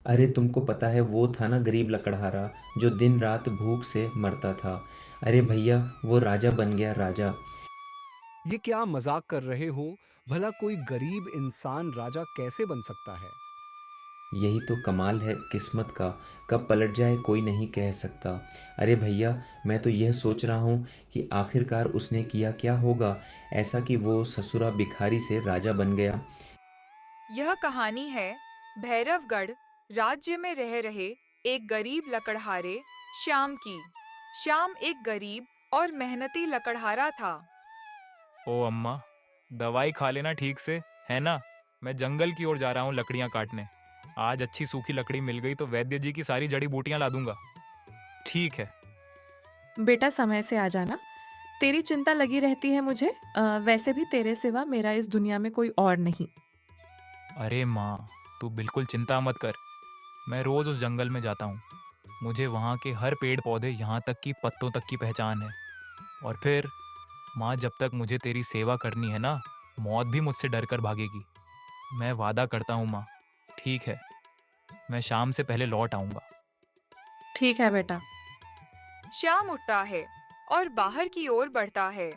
अरे तुमको पता है वो था ना गरीब लकड़हारा जो दिन रात भूख से मरता था। अरे भैया वो राजा बन गया राजा। ये क्या मजाक कर रहे हो? भला कोई गरीब इंसान राजा कैसे बन सकता है? यही तो कमाल है किस्मत का। कब पलट जाए कोई नहीं कह सकता। अरे भैया मैं तो यह सोच रहा हूँ कि आखिरकार उसने किया क्या होगा ऐसा कि वो ससुरा भिखारी से राजा बन गया। यह कहानी है भैरवगढ़ राज्य में रह रहे एक गरीब लकड़हारे श्याम की। श्याम एक गरीब और मेहनती लकड़हारा था। ओ अम्मा, दवाई खा लेना ठीक से, है ना? मैं जंगल की ओर जा रहा हूँ लकड़ियाँ काटने। आज अच्छी सूखी लकड़ी मिल गई तो वैद्य जी की सारी जड़ी बूटियाँ ला दूंगा। ठीक है। बेटा समय से आ जाना। तेरी चिंता लगी रहती है मुझे। वैसे भी तेरे सिवा मेरा इस दुनिया में कोई और नहीं। अरे माँ, तू बिल्कुल चिंता मत कर। मैं रोज उस जंगल में जाता हूँ। मुझे वहाँ के हर पेड़ पौधे, यहाँ तक कि पत्तों तक की पहचान है। और फिर माँ, जब तक मुझे तेरी सेवा करनी है ना, मौत भी मुझसे डर कर भागेगी। मैं वादा करता हूँ माँ। ठीक है, मैं शाम से पहले लौट आऊँगा। ठीक है बेटा। श्याम उठता है और बाहर की ओर बढ़ता है।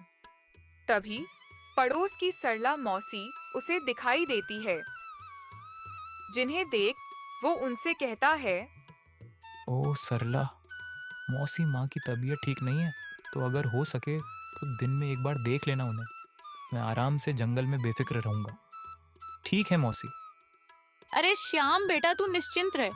तभी पड़ोस की सरला मौसी उसे दिखाई देती है, जिन्हें देख वो उनसे कहता है। ओह सरला, मौसी माँ की तबीयत ठीक नहीं है, तो अगर हो सके तो दिन में एक बार देख लेना उन्हें। मैं आराम से जंगल में बेफिक्र रहूंगा। ठीक है मौसी। अरे श्याम बेटा, तू निश्चिंत रह।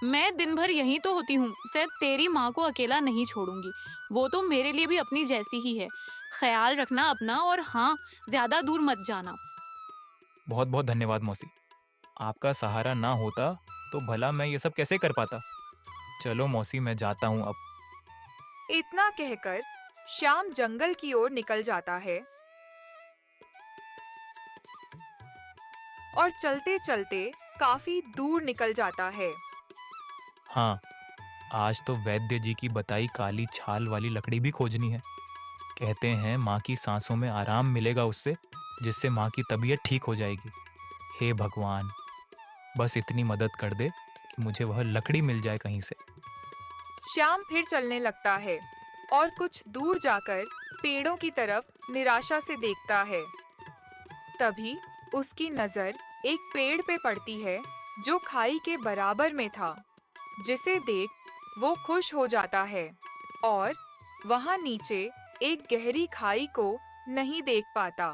मैं दिन भर यहीं तो होती हूँ। शायद तेरी माँ को अकेला नहीं छोड़ूंगी। वो तो मेरे लिए भी अपनी जैसी ही है। ख्याल रखना अपना, और हाँ, ज्यादा दूर मत जाना। बहुत बहुत धन्यवाद मौसी। आपका सहारा ना होता तो भला मैं ये सब कैसे कर पाता। चलो मौसी, मैं जाता हूँ अब। इतना कहकर श्याम जंगल की ओर निकल जाता है और चलते चलते काफी दूर निकल जाता है। हाँ, आज तो वैद्य जी की बताई काली छाल वाली लकड़ी भी खोजनी है। कहते हैं माँ की सांसों में आराम मिलेगा उससे, जिससे माँ की तबीयत ठीक हो जाएगी। हे भगवान, बस इतनी मदद कर दे कि मुझे वह लकड़ी मिल जाए कहीं से। श्याम फिर चलने लगता है और कुछ दूर जाकर पेड़ों की तरफ निराशा से देखता है। तभी उसकी नजर एक पेड़ पे पड़ती है जो खाई के बराबर में था, जिसे देख वो खुश हो जाता है और वहां नीचे एक गहरी खाई को नहीं देख पाता।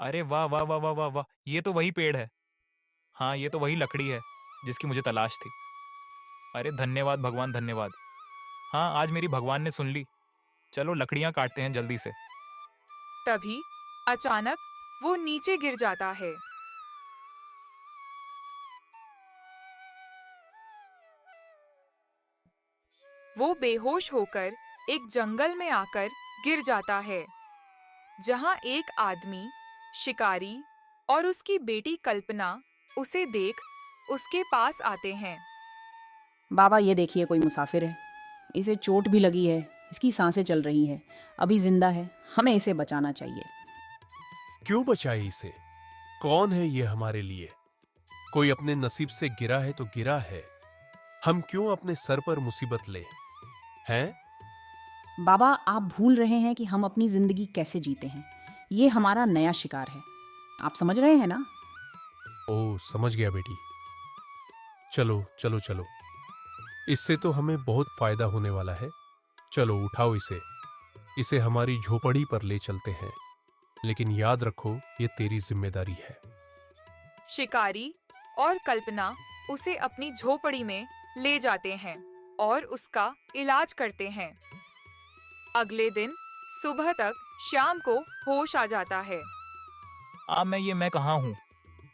अरे वाह वाह वाह वाह वाह वाह, ये तो वही पेड़ है। हाँ, ये तो वही लकड़ी है जिसकी मुझे तलाश थी। अरे धन्यवाद भगवान, धन्यवाद। हाँ, आज मेरी भगवान ने सुन ली। चलो लकड़ियाँ काटते हैं जल्दी से। तभी अचानक वो नीचे गिर जाता है। वो बेहोश होकर एक जंगल में आकर गिर जाता है, जहां एक आदमी, शिकारी और उसकी बेटी कल्पना उसे देख उसके पास आते हैं। बाबा ये देखिए, कोई मुसाफिर है। इसे चोट भी लगी है, इसकी सांसें चल रही है, अभी जिंदा है। हमें इसे बचाना चाहिए। क्यों बचाए इसे? कौन है ये हमारे लिए? कोई अपने नसीब से गिरा है तो गिरा है। हम क्यों अपने सर पर मुसीबत ले? हैं? बाबा आप भूल रहे हैं कि हम अपनी जिंदगी कैसे जीते हैं। ये हमारा नया शिकार है। आप समझ रहे हैं ना? ओ समझ गया बेटी। चलो चलो चलो, इससे तो हमें बहुत फायदा होने वाला है। चलो उठाओ इसे। इसे हमारी झोपड़ी पर ले चलते हैं। लेकिन याद रखो, ये तेरी जिम्मेदारी है। शिकारी और कल्पना उसे अपनी झोपड़ी में ले जाते हैं और उसका इलाज करते हैं। अगले दिन सुबह तक श्याम को होश आ जाता है। मैं कहाँ हूँ?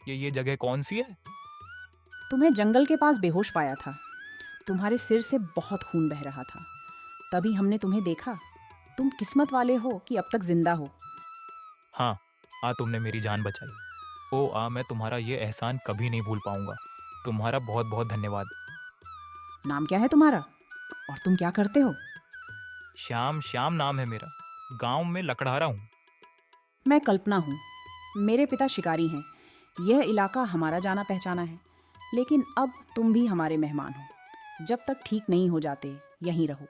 ये जगह कौन सी है? तुम्हें जंगल के पास बेहोश पाया था। तुम्हारे सिर से बहुत खून बह रहा था। तभी हमने तुम्हें देखा। तुम किस्मत वाले हो कि अब तक जिंदा हो। हाँ, तुमने मेरी जान बचाई। मैं तुम्हारा ये एहसान कभी नहीं भूल पाऊंगा। तुम्हारा बहुत बहुत धन्यवाद। नाम क्या है तुम्हारा, और तुम क्या करते हो? श्याम, श्याम नाम है मेरा। गांव में लकड़हारा हूँ। मैं कल्पना हूँ। मेरे पिता शिकारी हैं। यह इलाका हमारा जाना पहचाना है। लेकिन अब तुम भी हमारे मेहमान हो। जब तक ठीक नहीं हो जाते यहीं रहो।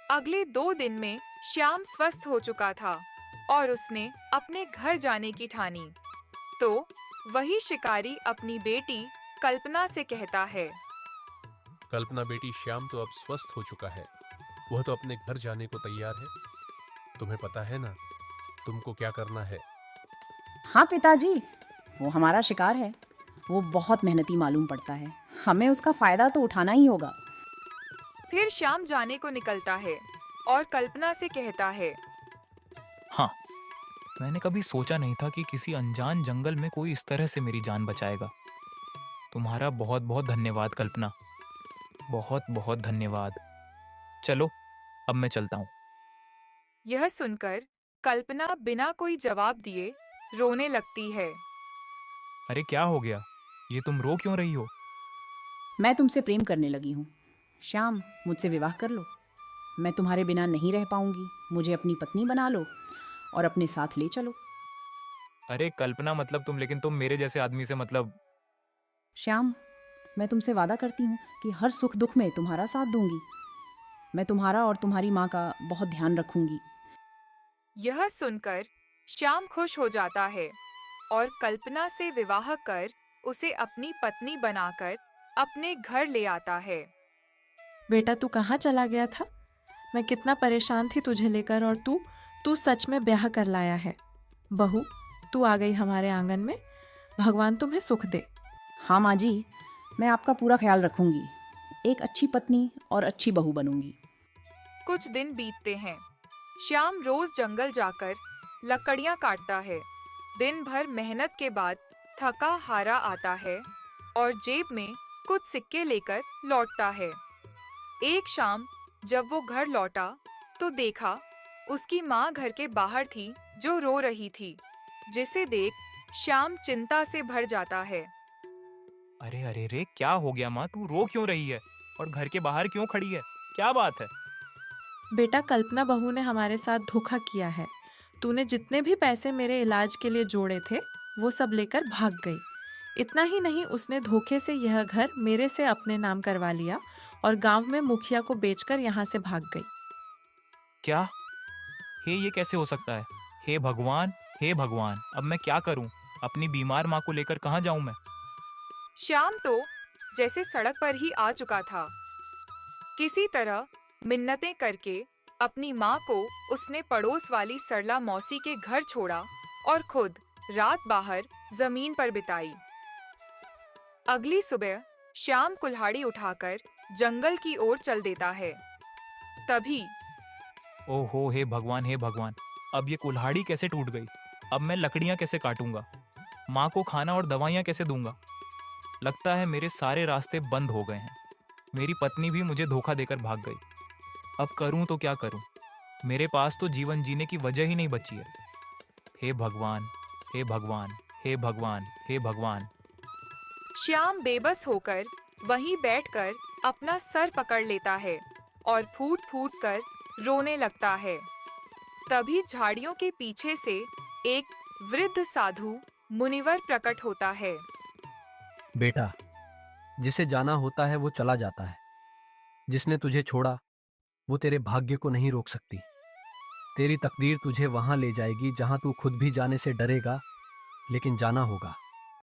अगले 2 दिन में श्याम स्वस्थ हो चुका था और उसने अपने घर जाने की ठानी। तो वही शिकारी अपनी बेटी कल्पना से कहता है, कल्पना बेटी, श्याम तो अब स्वस्थ हो चुका है। वह तो अपने घर जाने को तैयार है। तुम्हें पता है ना तुमको क्या करना है? हाँ पिताजी, वो हमारा शिकार है। वो बहुत मेहनती मालूम पड़ता है। हमें उसका फायदा तो उठाना ही होगा। फिर श्याम जाने को निकलता है और कल्पना से कहता है, हाँ, मैंने कभी सोचा नहीं था कि किसी अनजान जंगल में कोई इस तरह से मेरी जान बचाएगा। तुम्हारा बहुत बहुत धन्यवाद कल्पना, बहुत बहुत धन्यवाद। चलो अब मैं चलता हूँ। यह सुनकर कल्पना बिना कोई जवाब दिए रोने लगती है। अरे क्या हो गया? ये तुम रो क्यों रही हो? मैं तुमसे प्रेम करने लगी हूँ। श्याम, मुझसे विवाह कर लो। मैं तुम्हारे बिना नहीं रह पाऊंगी। मुझे अपनी पत्नी बना लो और अपने साथ ले चलो। अरे कल्पना, मतलब लेकिन तुम मेरे जैसे आदमी से मतलब। श्याम, मैं तुमसे वादा करती हूँ कि हर सुख दुख में तुम्हारा साथ दूंगी। मैं तुम्हारा और तुम्हारी माँ का बहुत ध्यान रखूंगी। यह सुनकर श्याम खुश हो जाता है और कल्पना से विवाह कर उसे अपनी पत्नी बनाकर अपने घर ले आता है। बेटा तू कहाँ चला गया था? मैं कितना परेशान थी तुझे लेकर, और तू सच में ब्याह कर लाया है। बहू, तू आ गई हमारे आंगन में। भगवान तुम्हें सुख दे। हाँ माँ जी, मैं आपका पूरा ख्याल रखूंगी। एक अच्छी पत्नी और अच्छी बहू बनूंगी। कुछ दिन बीतते हैं। श्याम रोज जंगल जाकर लकड़ियां काटता है। दिन भर मेहनत के बाद थका हारा आता है और जेब में कुछ सिक्के लेकर लौटता है। एक शाम जब वो घर लौटा तो देखा उसकी माँ घर के बाहर थी जो रो रही थी, जिसे देख श्याम चिंता से भर जाता है। अरे अरे रे, क्या हो गया माँ? तू रो क्यों रही है और घर के बाहर क्यों खड़ी है? क्या बात है? बेटा, कल्पना बहू ने हमारे साथ धोखा किया है। तूने जितने भी पैसे मेरे इलाज के लिए जोड़े थे वो सब लेकर भाग गई। इतना ही नहीं, उसने धोखे से यह घर मेरे से अपने नाम करवा लिया और गांव में मुखिया को बेचकर यहाँ से भाग गई। क्या? हे, ये कैसे हो सकता है? हे भगवान, हे भगवान, अब मैं क्या करूं? अपनी बीमार माँ को लेकर कहाँ जाऊं मैं? श्याम तो जैसे सड़क पर ही आ चुका था। किसी तरह मिन्नतें करके अपनी माँ को उसने पड़ोस वाली सरला मौसी के घर छोड़ा और खुद रात बाहर जमीन पर बिताई। अगली सुबह श्याम कुल्हाड़ी उठाकर जंगल की ओर चल देता है। तभी ओहो, हे भगवान, हे भगवान, अब ये कुल्हाड़ी कैसे टूट गई? अब मैं लकड़ियां कैसे काटूंगा? माँ को खाना और दवाइयाँ कैसे दूंगा? लगता है मेरे सारे रास्ते बंद हो गए हैं। मेरी पत्नी भी मुझे धोखा देकर भाग गई। अब करूं तो क्या करूं? मेरे पास तो जीवन जीने की वजह ही नहीं बची है। हे भगवान, हे भगवान, हे भगवान, हे भगवान। श्याम बेबस होकर वहीं बैठकर अपना सर पकड़ लेता है और फूट फूट कर रोने लगता है। तभी झाड़ियों के पीछे से एक वृद्ध साधु मुनिवर प्रकट होता है। बेटा, जिसे जाना होता है वो चला जाता है। जिसने तुझे छोड़ा वो तेरे भाग्य को नहीं रोक सकती। तेरी तकदीर तुझे वहां ले जाएगी जहां तू खुद भी जाने से डरेगा, लेकिन जाना होगा।